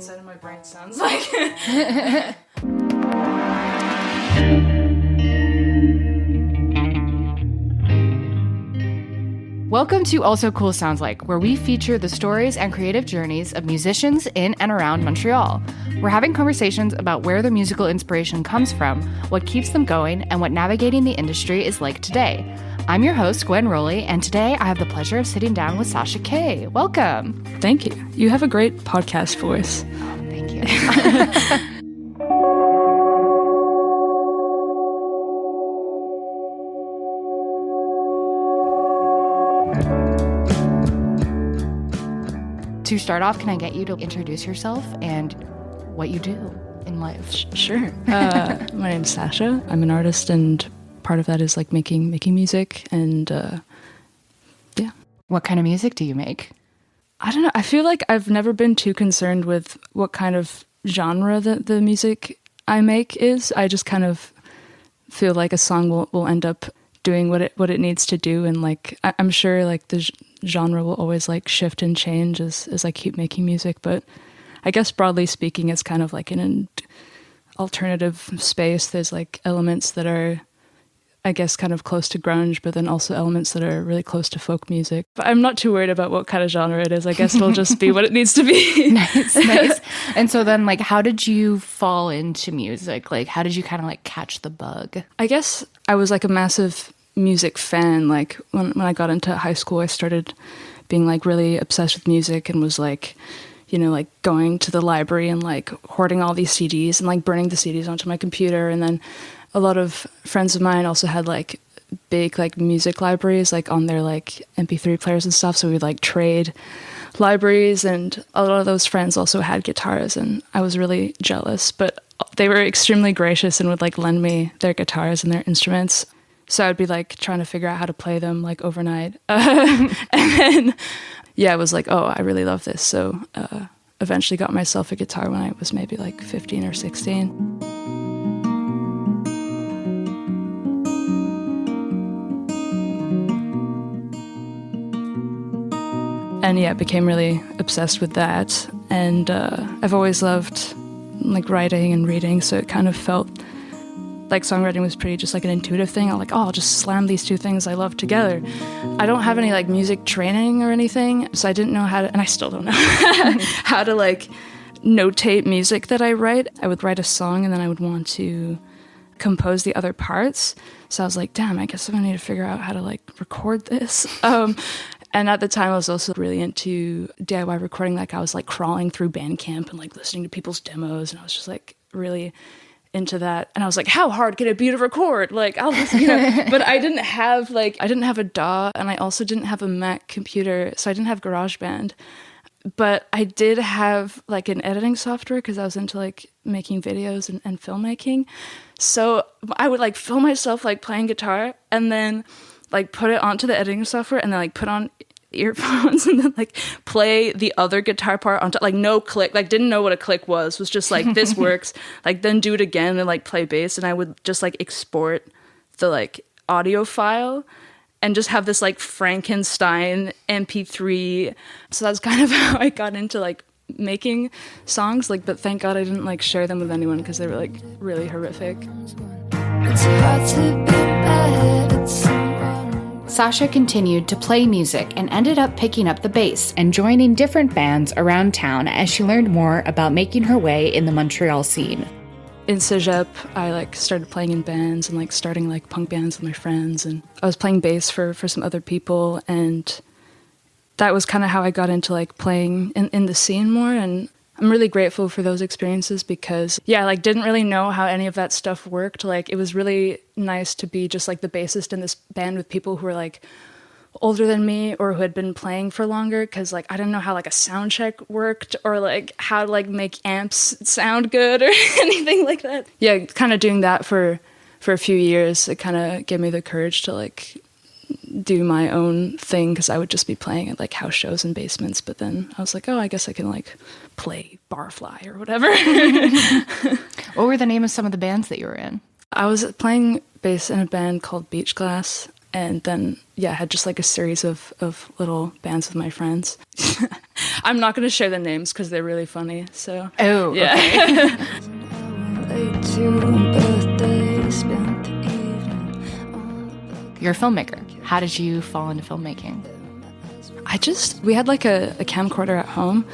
inside of my brain sounds like. Welcome to Also Cool Sounds Like, where we feature the stories and creative journeys of musicians in and around Montreal. We're having conversations about where their musical inspiration comes from, what keeps them going, and what navigating the industry is like today. I'm your host, Gwen Roley, and today I have the pleasure of sitting down with Sasha Cay. Welcome. Thank you. You have a great podcast voice. Oh, thank you. To start off, can I get you to introduce yourself and what you do in life? Sure. My name's Sasha. I'm an artist, and part of that is like making music, and yeah. What kind of music do you make? I don't know. I feel like I've never been too concerned with what kind of genre the music I make is. I just kind of feel like a song will end up doing what it needs to do, and like I'm sure like the genre will always like shift and change as I keep making music, but I guess broadly speaking it's kind of like in an alternative space. There's like elements that are, I guess, kind of close to grunge, but then also elements that are really close to folk music. But I'm not too worried about what kind of genre it is. I guess it'll just be what it needs to be. Nice. And so then, like, how did you fall into music? Like, how did you kind of like catch the bug? I guess I was like a massive music fan. Like when I got into high school, I started being like really obsessed with music and was like, you know, like going to the library and like hoarding all these CDs and like burning the CDs onto my computer. And then a lot of friends of mine also had like big like music libraries like on their like MP3 players and stuff. So we'd like trade libraries, and a lot of those friends also had guitars, and I was really jealous, but they were extremely gracious and would like lend me their guitars and their instruments. So I'd be like trying to figure out how to play them like overnight. And then, yeah, I was like, oh, I really love this. So eventually got myself a guitar when I was maybe like 15 or 16. And yeah, became really obsessed with that. And I've always loved like writing and reading. So it kind of felt like songwriting was pretty just like an intuitive thing. I'll just slam these two things I love together. I don't have any like music training or anything, so I didn't know how to, and I still don't know how to like notate music that I write. I would write a song and then I would want to compose the other parts. So I was like, damn, I guess I'm gonna need to figure out how to like record this. And at the time I was also really into DIY recording. Like I was like crawling through Bandcamp and like listening to people's demos, and I was just like really into that. And I was like, how hard can it be to record? Like, I'll just, you know, but I didn't have a DAW, and I also didn't have a Mac computer, so I didn't have GarageBand. But I did have like an editing software because I was into like making videos and filmmaking. So I would like film myself like playing guitar and then like put it onto the editing software and then like put on earphones and then like play the other guitar part on top, like no click, like didn't know what a click was just like this works, like then do it again and like play bass, and I would just like export the like audio file and just have this like Frankenstein MP3. So that's kind of how I got into like making songs, like, but thank God I didn't like share them with anyone because they were like really horrific. It's hard to be bad at someone. Sasha continued to play music and ended up picking up the bass and joining different bands around town as she learned more about making her way in the Montreal scene. In Cégep, I like started playing in bands and like starting like punk bands with my friends, and I was playing bass for some other people, and that was kind of how I got into like playing in the scene more. And I'm really grateful for those experiences because, yeah, like didn't really know how any of that stuff worked. Like it was really nice to be just like the bassist in this band with people who were like older than me or who had been playing for longer, because like I didn't know how like a sound check worked or like how to like make amps sound good or anything like that. Yeah, kind of doing that for a few years, it kind of gave me the courage to like do my own thing, because I would just be playing at like house shows and basements. But then I was like, oh, I guess I can like play Barfly or whatever. What were the name of some of the bands that you were in? I was playing bass in a band called Beach Glass, And then, I had just like a series of little bands with my friends. I'm not going to share the names because they're really funny. So, oh, yeah. Okay. You're a filmmaker. How did you fall into filmmaking? We had like a camcorder at home,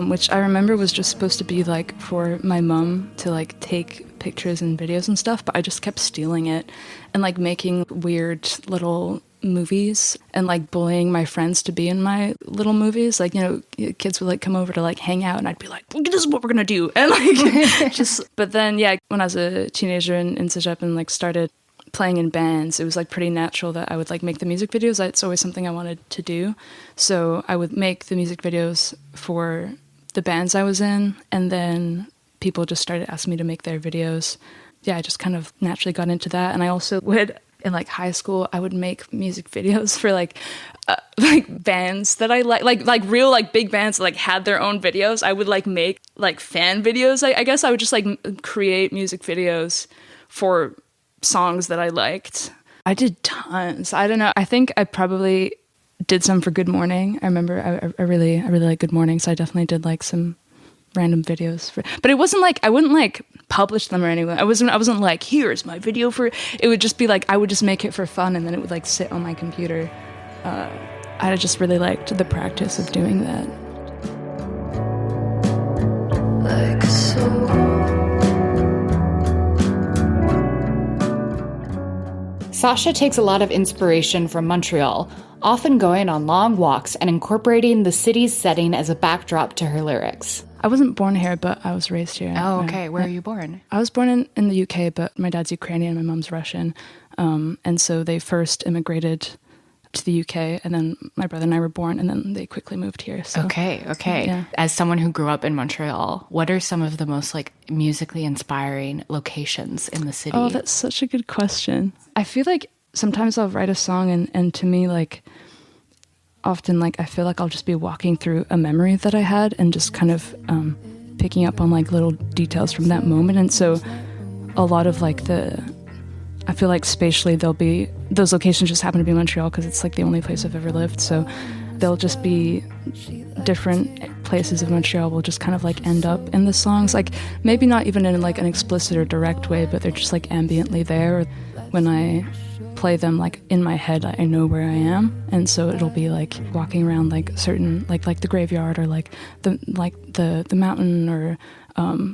which I remember was just supposed to be like for my mom to like take pictures and videos and stuff, but I just kept stealing it and like making weird little movies and like bullying my friends to be in my little movies. Like, kids would like come over to like hang out and I'd be like, this is what we're gonna do. And like but then when I was a teenager in Cégep and like started playing in bands, it was like pretty natural that I would like make the music videos. It's always something I wanted to do. So I would make the music videos for the bands I was in, and then people just started asking me to make their videos. I just kind of naturally got into that. And I also would, in like high school, I would make music videos for like bands that I like real like big bands that like had their own videos. I would like make like fan videos. I guess I would just like create music videos for songs that I liked. I did tons. I don't know. I think I probably did some for Good Morning. I remember I really like Good Morning, so I definitely did like some random videos but it wasn't like I wouldn't like publish them or anything. I wasn't like, here's my video for it. Would just be like I would just make it for fun, and then it would like sit on my computer. I just really liked the practice of doing that. Like so. Sasha takes a lot of inspiration from Montreal, often going on long walks and incorporating the city's setting as a backdrop to her lyrics. I wasn't born here, but I was raised here. Oh, okay. Where are you born? I was born in the UK, but my dad's Ukrainian, my mom's Russian. And so they first immigrated to the UK, and then my brother and I were born, and then they quickly moved here. So. Okay. Yeah. As someone who grew up in Montreal, what are some of the most like musically inspiring locations in the city? Oh, that's such a good question. I feel like sometimes I'll write a song and to me, like, often like I feel like I'll just be walking through a memory that I had and just kind of picking up on like little details from that moment. And so a lot of like I feel like spatially those locations just happen to be Montreal because it's like the only place I've ever lived. So they'll just be different places of Montreal will just kind of like end up in the songs. Like maybe not even in like an explicit or direct way, but they're just like ambiently there. When I play them like in my head, I know where I am, and so it'll be like walking around like certain like the graveyard or like the mountain or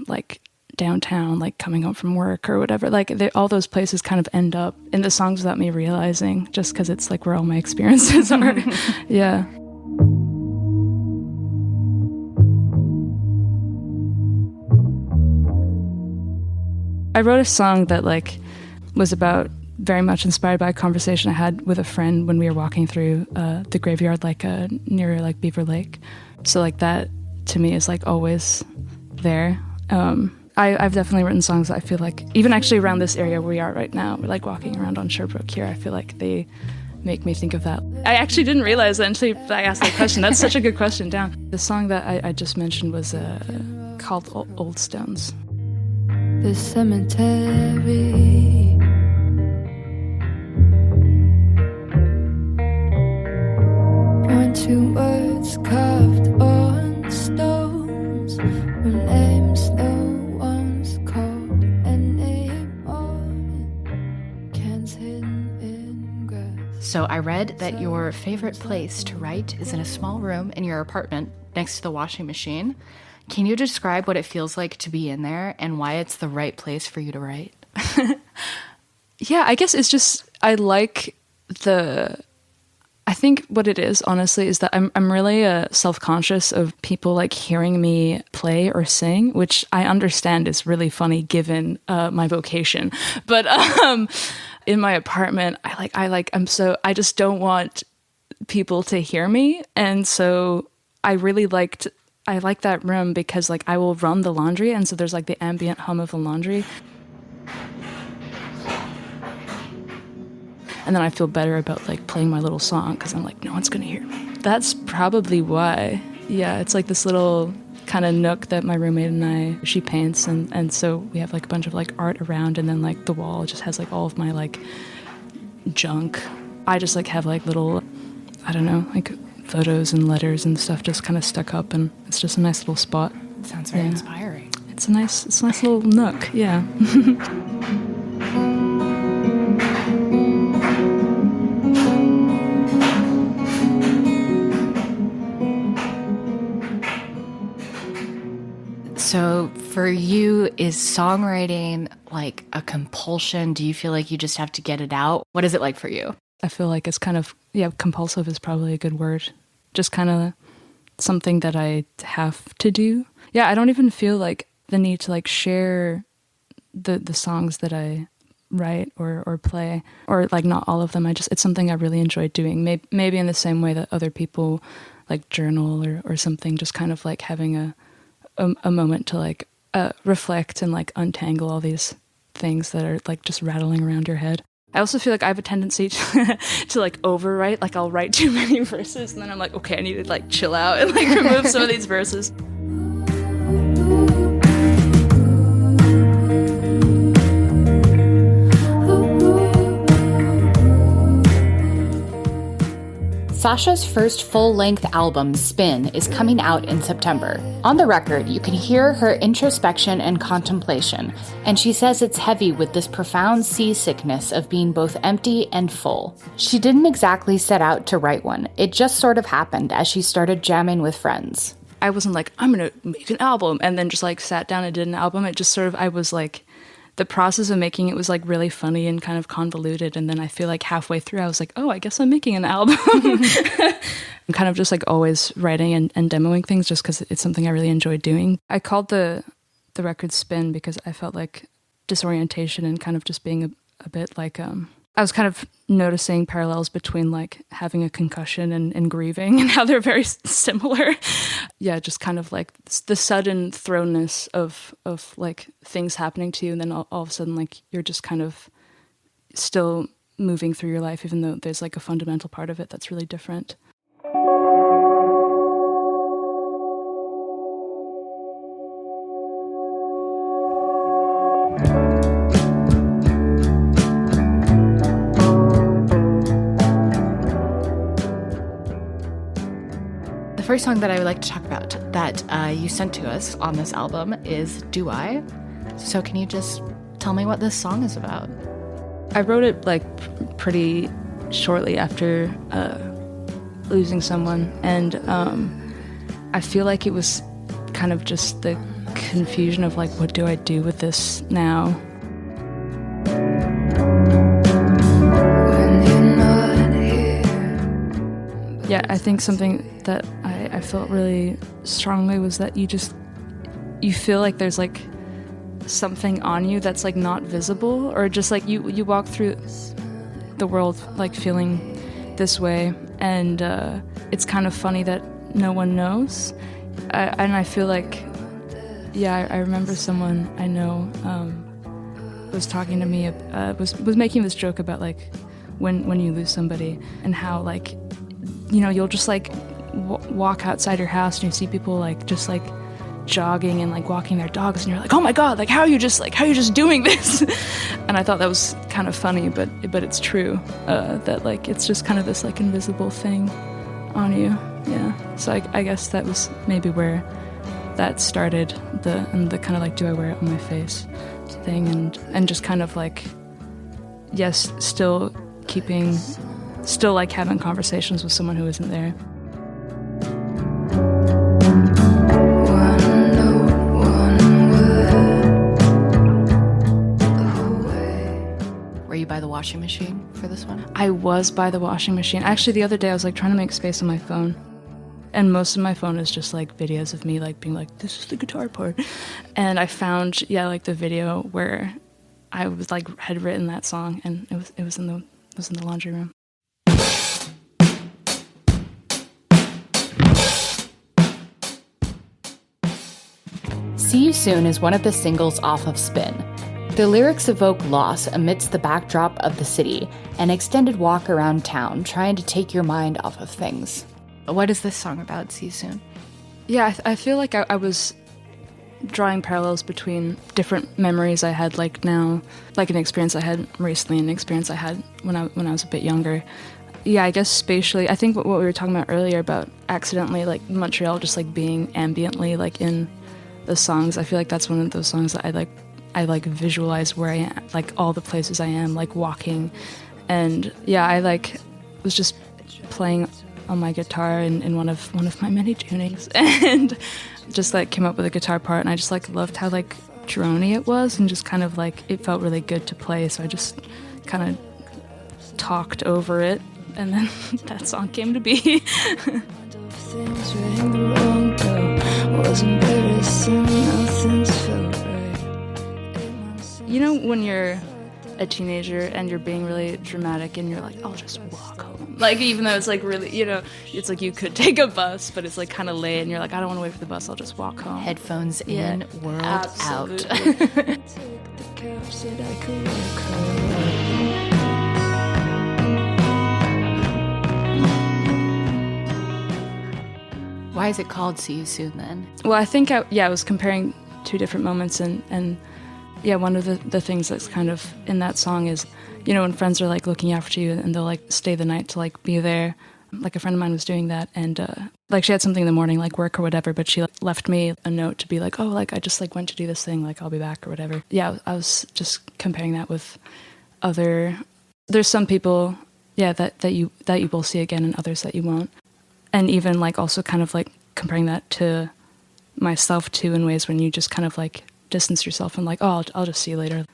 like downtown, like coming home from work or whatever. Like all those places kind of end up in the songs without me realizing, just because it's like where all my experiences are. Yeah. I wrote a song that like was about very much inspired by a conversation I had with a friend when we were walking through the graveyard, like near like Beaver Lake. So like that to me is like always there. I've definitely written songs that I feel like, even actually around this area where we are right now, we're like walking around on Sherbrooke here, I feel like they make me think of that. I actually didn't realize that until I asked that question. That's such a good question. Down. The song that I just mentioned was called Old Stones. The cemetery. Born two words carved on stones. No names, no one's called anymore. Cans hidden in grass. So I read that your favorite place to write is in a small room in your apartment next to the washing machine. Can you describe what it feels like to be in there and why it's the right place for you to write? Yeah, I guess it's just, I think what it is, honestly, is that I'm really self-conscious of people like hearing me play or sing, which I understand is really funny given my vocation. But in my apartment, I just don't want people to hear me. And so I like that room because like I will run the laundry, and so there's like the ambient hum of the laundry. And then I feel better about like playing my little song because I'm like, no one's gonna hear me. That's probably why. Yeah, it's like this little kind of nook that my roommate and she paints, and so we have like a bunch of like art around, and then like the wall just has like all of my like junk I just like have like little, I don't know, like photos and letters and stuff just kind of stuck up, and it's just a nice little spot. Sounds very inspiring. It's a nice little nook, yeah. So for you, is songwriting like a compulsion? Do you feel like you just have to get it out? What is it like for you? I feel like it's kind of, compulsive is probably a good word. Just kind of something that I have to do. Yeah, I don't even feel like the need to like share the songs that I write or play, or like not all of them. It's something I really enjoy doing. Maybe in the same way that other people like journal or something, just kind of like having a moment to like reflect and like untangle all these things that are like just rattling around your head. I also feel like I have a tendency to like overwrite. Like I'll write too many verses and then I'm like, okay, I need to like chill out and like remove some of these verses. Sasha's first full-length album, Spin, is coming out in September. On the record, you can hear her introspection and contemplation, and she says it's heavy with this profound seasickness of being both empty and full. She didn't exactly set out to write one. It just sort of happened as she started jamming with friends. I wasn't like, I'm going to make an album, and then just like sat down and did an album. It just sort of, I was like, the process of making it was like really funny and kind of convoluted, and then I feel like halfway through I was like, oh, I guess I'm making an album. I'm kind of just like always writing and demoing things just because it's something I really enjoy doing. I called the record Spin because I felt like disorientation and kind of just being a bit like I was kind of noticing parallels between like having a concussion and grieving and how they're very similar. Yeah, just kind of like the sudden thrownness of like things happening to you, and then all of a sudden like you're just kind of still moving through your life, even though there's like a fundamental part of it that's really different. The first song that I would like to talk about that you sent to us on this album is Do I? So can you just tell me what this song is about? I wrote it like pretty shortly after losing someone, and I feel like it was kind of just the confusion of like, what do I do with this now? Yeah, I think something that I felt really strongly was that you feel like there's like something on you that's like not visible, or just like you walk through the world like feeling this way, and it's kind of funny that no one knows. And I feel like, yeah, I remember someone I know was talking to me, was making this joke about like when you lose somebody and how like, you know, you'll just like walk outside your house and you see people like just like jogging and like walking their dogs, and you're like, oh my god, like how are you just doing this? And I thought that was kind of funny, but it's true, that like it's just kind of this like invisible thing on you. Yeah, so I guess that was maybe where that started, the kind of like, do I wear it on my face thing, and just kind of like, yes, still like having conversations with someone who isn't there. Were you by the washing machine for this one? I was by the washing machine. Actually, the other day I was like trying to make space on my phone, and most of my phone is just like videos of me like being like, this is the guitar part. And I found, like the video where I was like had written that song, and it was in the laundry room. See You Soon is one of the singles off of Spin. The lyrics evoke loss amidst the backdrop of the city, an extended walk around town, trying to take your mind off of things. What is this song about, See You Soon? Yeah, I feel like I was drawing parallels between different memories I had like now, like an experience I had recently and an experience I had when I was a bit younger. Yeah, I guess spatially, I think what we were talking about earlier about accidentally like Montreal just like being ambiently like in the songs, I feel like that's one of those songs that I visualize where I am, like all the places I am, like walking. And yeah, I like was just playing on my guitar in one of my many tunings and just like came up with a guitar part, and I just like loved how like drony it was, and just kind of like it felt really good to play, so I just kind of talked over it, and then that song came to be. You know when you're a teenager and you're being really dramatic and you're like, I'll just walk home. Like, even though it's like really, you know, it's like you could take a bus, but it's like kind of late and you're like, I don't want to wait for the bus, I'll just walk home. Headphones in, world absolutely. out. Why is it called See You Soon then? Well, I think I was comparing two different moments, and yeah, one of the things that's kind of in that song is, you know, when friends are like looking after you and they'll like stay the night to like be there. Like a friend of mine was doing that, and like she had something in the morning, like work or whatever, but she left me a note to be like, oh, like I just like went to do this thing, like I'll be back or whatever. Yeah, I was just comparing that with there's some people, yeah, that you will see again and others that you won't. And even like also kind of like comparing that to myself too, in ways when you just kind of like distance yourself and like, oh, I'll just see you later,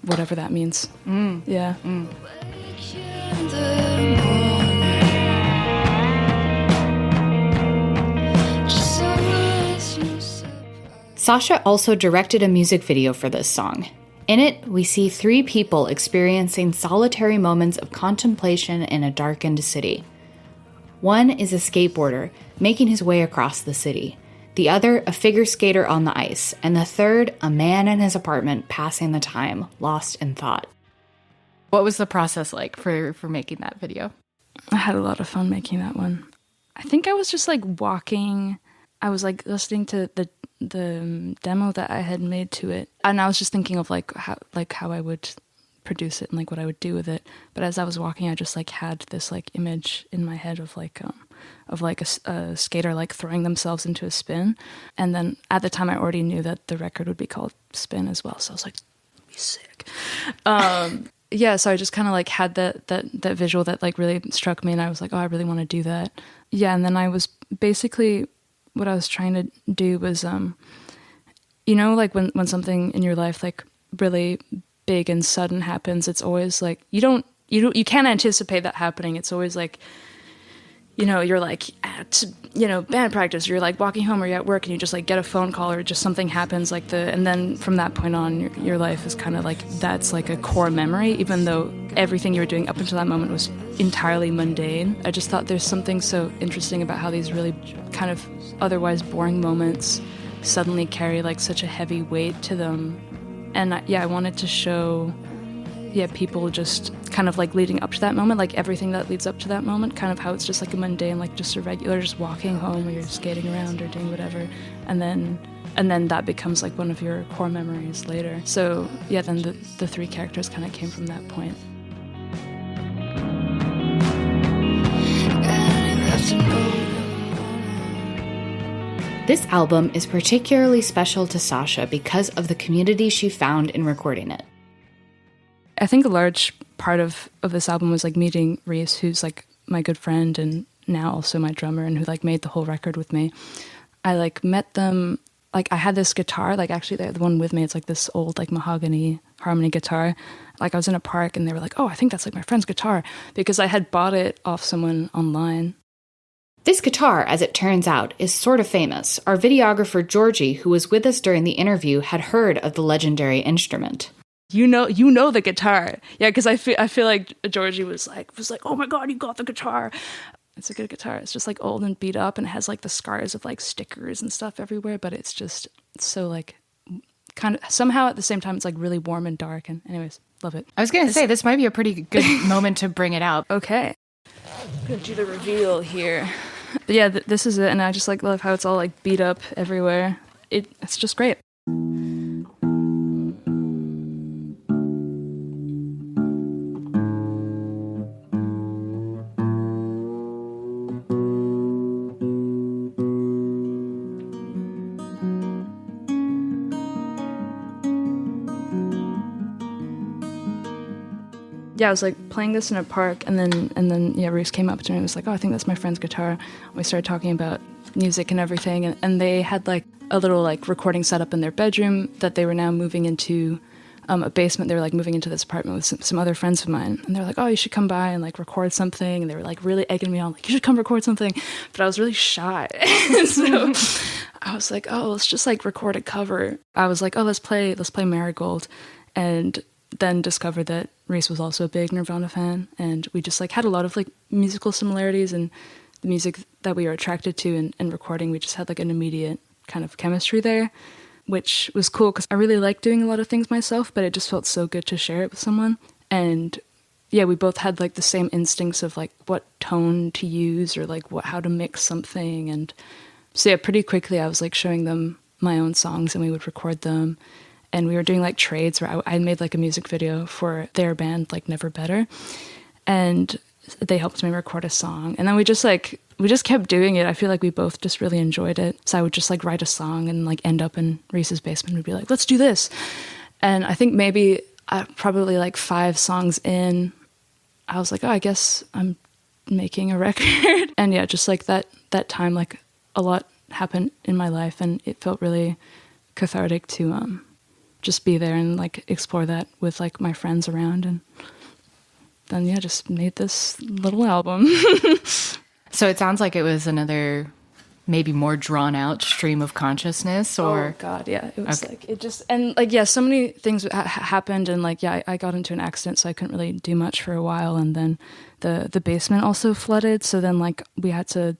whatever that means. Yeah. Sasha also directed a music video for this song. In it, we see three people experiencing solitary moments of contemplation in a darkened city. One is a skateboarder making his way across the city. The other, a figure skater on the ice, and the third, a man in his apartment passing the time, lost in thought. What was the process like for making that video? I had a lot of fun making that one. I think I was just like walking. I was like listening to the demo that I had made to it, and I was just thinking of like how I would produce it and like what I would do with it. But as I was walking, I just like had this like image in my head of like a skater like throwing themselves into a spin, and then at the time I already knew that the record would be called Spin as well, so I was like, be sick. Yeah, so I just kind of like had that visual that like really struck me, and I was like, oh, I really want to do that. Yeah, and then I was basically, what I was trying to do was you know, like when something in your life like really big and sudden happens, it's always like you can't anticipate that happening. It's always like, you know, you're like at, you know, band practice, you're like walking home or you're at work and you just like get a phone call or just something happens like and then from that point on your life is kind of like, that's like a core memory, even though everything you were doing up until that moment was entirely mundane. I just thought there's something so interesting about how these really kind of otherwise boring moments suddenly carry like such a heavy weight to them. And I wanted to show people just kind of like leading up to that moment, like everything that leads up to that moment, kind of how it's just like a mundane, like just a regular, just walking home or you're skating around or doing whatever, and then that becomes like one of your core memories later. So yeah, then the three characters kind of came from that point. This album is particularly special to Sasha because of the community she found in recording it. I think a large part of this album was like meeting Reese, who's like my good friend and now also my drummer, and who like made the whole record with me. I like met them, like I had this guitar, like actually the one with me, it's like this old like mahogany harmony guitar. Like I was in a park and they were like, oh, I think that's like my friend's guitar, because I had bought it off someone online. This guitar, as it turns out, is sort of famous. Our videographer Georgie, who was with us during the interview, had heard of the legendary instrument. You know the guitar. Yeah, because I feel like Georgie was like, oh my God, you got the guitar. It's a good guitar. It's just like old and beat up and it has like the scars of like stickers and stuff everywhere, but it's so like kind of somehow at the same time it's like really warm and dark, and anyways, love it. I was going to say this might be a pretty good moment to bring it out. Okay. I'm going to do the reveal here. But yeah, this is it, and I just like love how it's all like beat up everywhere. it's just great. Yeah, I was like playing this in a park, and then Reese came up to me and was like, "Oh, I think that's my friend's guitar." We started talking about music and everything, and they had like a little like recording setup in their bedroom that they were now moving into a basement. They were like moving into this apartment with some other friends of mine, and they were like, "Oh, you should come by and like record something." And they were like really egging me on, like, "You should come record something," but I was really shy, so I was like, "Oh, let's just like record a cover." I was like, "Oh, let's play Marigold," and then discovered that Reese was also a big Nirvana fan, and we just like had a lot of like musical similarities, and the music that we were attracted to and recording, we just had like an immediate kind of chemistry there, which was cool because I really like doing a lot of things myself, but it just felt so good to share it with someone. And yeah, we both had like the same instincts of like what tone to use or like how to mix something. And so yeah, pretty quickly I was like showing them my own songs and we would record them. And we were doing like trades where I made like a music video for their band, like Never Better. And they helped me record a song. And then we just kept doing it. I feel like we both just really enjoyed it. So I would just like write a song and like end up in Reese's basement and we'd be like, let's do this. And I think maybe probably like 5 songs in, I was like, oh, I guess I'm making a record. And yeah, just like that time, like a lot happened in my life and it felt really cathartic to just be there and like explore that with like my friends around, and then yeah, just made this little album. So it sounds like it was another maybe more drawn out stream of consciousness, or oh god, yeah, it was okay. Like it just, and like yeah, so many things happened, and like yeah, I got into an accident, so I couldn't really do much for a while, and then the basement also flooded, so then like we had to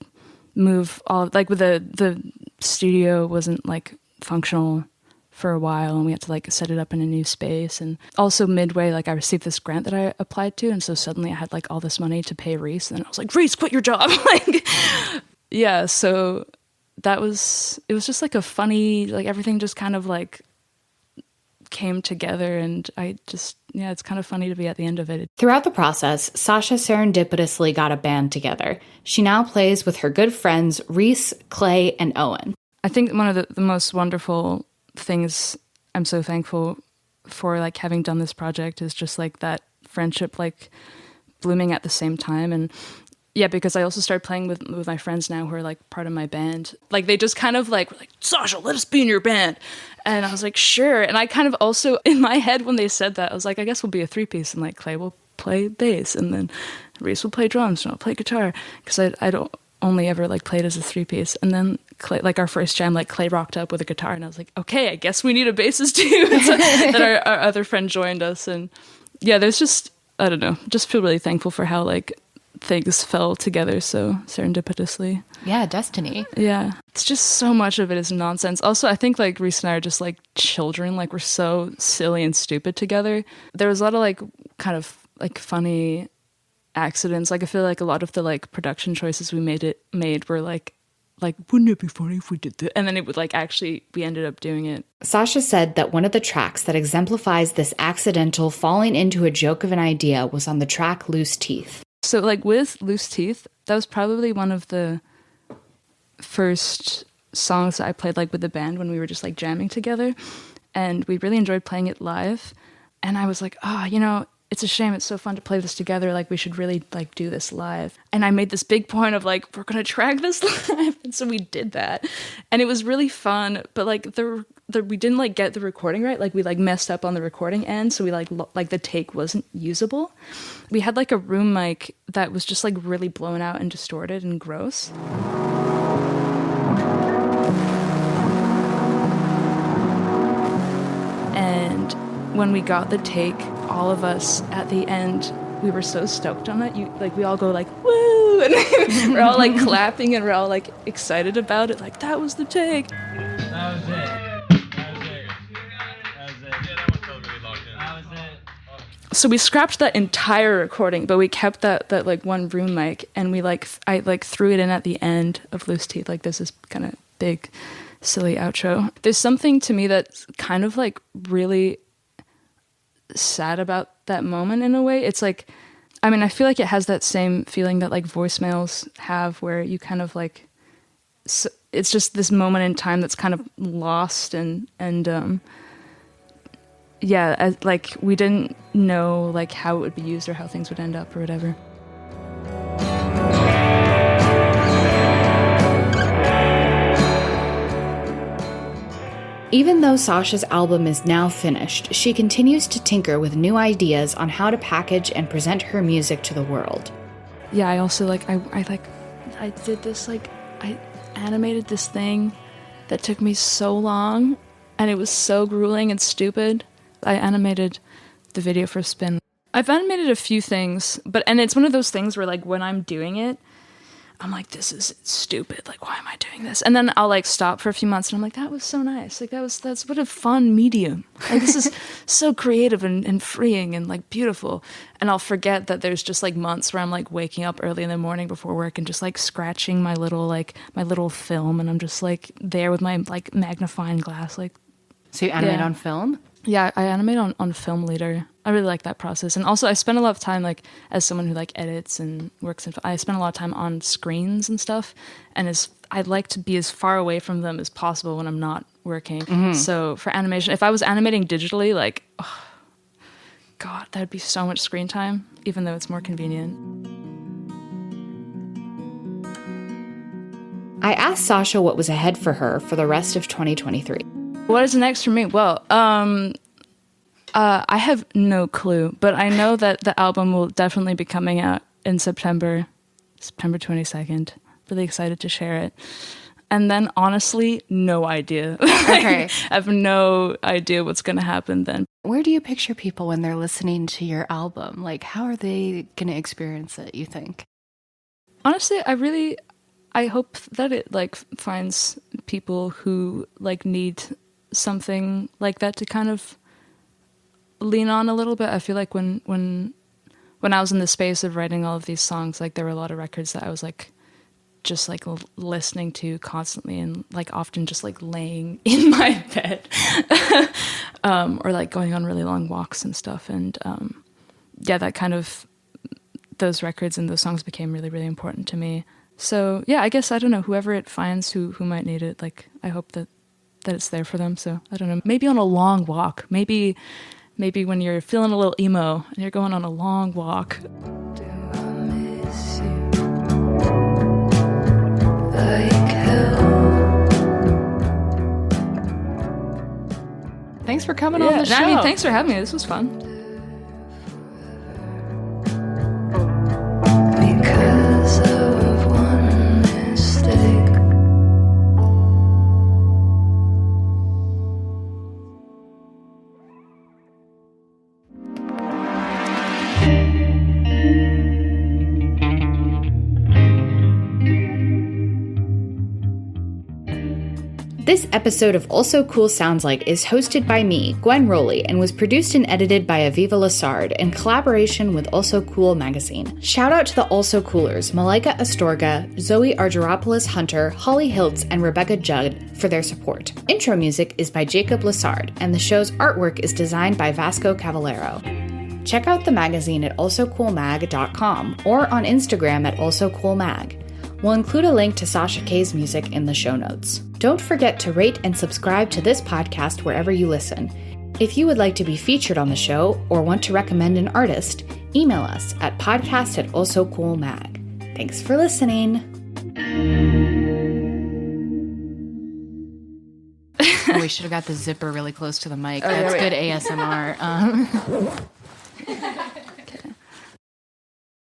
move all, like with the studio wasn't like functional for a while, and we had to like set it up in a new space. And also midway, like I received this grant that I applied to, and so suddenly I had like all this money to pay Reese, and I was like, Reese, quit your job. Like yeah, so it was just like a funny, like everything just kind of like came together, and it's kind of funny to be at the end of it. Throughout the process, Sasha serendipitously got a band together. She now plays with her good friends Reese, Clay, and Owen. I think one of the most wonderful things I'm so thankful for, like having done this project, is just like that friendship like blooming at the same time. And yeah, because I also started playing with my friends now who are like part of my band. Like they just kind of like were like, Sasha, let us be in your band. And I was like, sure. And I kind of also in my head when they said that, I was like, I guess we'll be a 3-piece, and like Clay will play bass, and then Reese will play drums, and I'll play guitar, because I don't only ever like played as a 3-piece. And then Clay, like our first jam, like Clay rocked up with a guitar, and I was like, okay, I guess we need a bassist too. So then our other friend joined us, and yeah, there's just, I don't know, just feel really thankful for how like things fell together so serendipitously. Yeah, destiny. Yeah, it's just so much of it is nonsense. Also, I think like Reese and I are just like children, like we're so silly and stupid together. There was a lot of like kind of like funny accidents. Like I feel like a lot of the like production choices we made were like wouldn't it be funny if we did that? And then it would like actually we ended up doing it. Sasha said that one of the tracks that exemplifies this accidental falling into a joke of an idea was on the track Loose Teeth. So like with Loose Teeth, that was probably one of the first songs that I played like with the band when we were just like jamming together, and we really enjoyed playing it live. And I was like, oh, you know, it's a shame, it's so fun to play this together, like we should really like do this live. And I made this big point of like, we're gonna track this live, and so we did that, and it was really fun. But like we didn't like get the recording right, like we like messed up on the recording end, so we like the take wasn't usable. We had like a room mic that was just like really blown out and distorted and gross. And when we got the take, all of us at the end, we were so stoked on it. We all go like, woo! And we're all like clapping, and we're all like excited about it. Like, that was the take. That was it. So we scrapped that entire recording, but we kept that like one room mic, and I threw it in at the end of Loose Teeth. Like, there's this kind of big silly outro. There's something to me that's kind of like really sad about that moment in a way. It's like, I mean, I feel like it has that same feeling that like voicemails have, where you kind of like, it's just this moment in time that's kind of lost, and yeah, like we didn't know like how it would be used or how things would end up or whatever. Even though Sasha's album is now finished, she continues to tinker with new ideas on how to package and present her music to the world. Yeah, I also like, I did this, like, I animated this thing that took me so long, and it was so grueling and stupid. I animated the video for Spin. I've animated a few things, and it's one of those things where like when I'm doing it, I'm like, this is stupid. Like, why am I doing this? And then I'll like stop for a few months and I'm like, that was so nice. Like that's what a fun medium. Like this is so creative and freeing and like beautiful. And I'll forget that there's just like months where I'm like waking up early in the morning before work and just like scratching my little film. And I'm just like there with my like magnifying glass. Like, so you animate on film? Yeah, I animate on Film Leader. I really like that process. And also I spend a lot of time, like, as someone who, like, edits and works in... I spend a lot of time on screens and stuff. And I'd like to be as far away from them as possible when I'm not working. Mm-hmm. So for animation, if I was animating digitally, like, oh, God, that would be so much screen time, even though it's more convenient. I asked Sasha what was ahead for her for the rest of 2023. What is next for me? Well, I have no clue, but I know that the album will definitely be coming out in September 22nd. Really excited to share it. And then honestly, no idea. Okay. I have no idea what's going to happen then. Where do you picture people when they're listening to your album? Like, how are they going to experience it, you think? Honestly, I hope that it like finds people who like need something like that to kind of lean on a little bit. I feel like when I was in the space of writing all of these songs, like there were a lot of records that I was like just like listening to constantly and like often just like laying in my bed or like going on really long walks and stuff. And yeah, that kind of those records and those songs became really, really important to me. So yeah, I guess, I don't know, whoever it finds who might need it, like I hope that it's there for them. So I don't know, maybe on a long walk, maybe when you're feeling a little emo and you're going on a long walk. Do I miss you like hell? Thanks for coming on the show. I mean, thanks for having me. This was fun. Because of one mistake. This episode of Also Cool Sounds Like is hosted by me, Gwen Roley, and was produced and edited by Aviva Lessard in collaboration with Also Cool magazine. Shout out to the Also Coolers, Malika Astorga, Zoe Argyropoulos Hunter, Holly Hiltz, and Rebecca Judd for their support. Intro music is by Jacob Lessard, and the show's artwork is designed by Vasco Cavallero. Check out the magazine at alsocoolmag.com or on Instagram at alsocoolmag. We'll include a link to Sasha Cay's music in the show notes. Don't forget to rate and subscribe to this podcast wherever you listen. If you would like to be featured on the show or want to recommend an artist, email us at podcast@alsocoolmag. Thanks for listening. We should have got the zipper really close to the mic. That's good ASMR.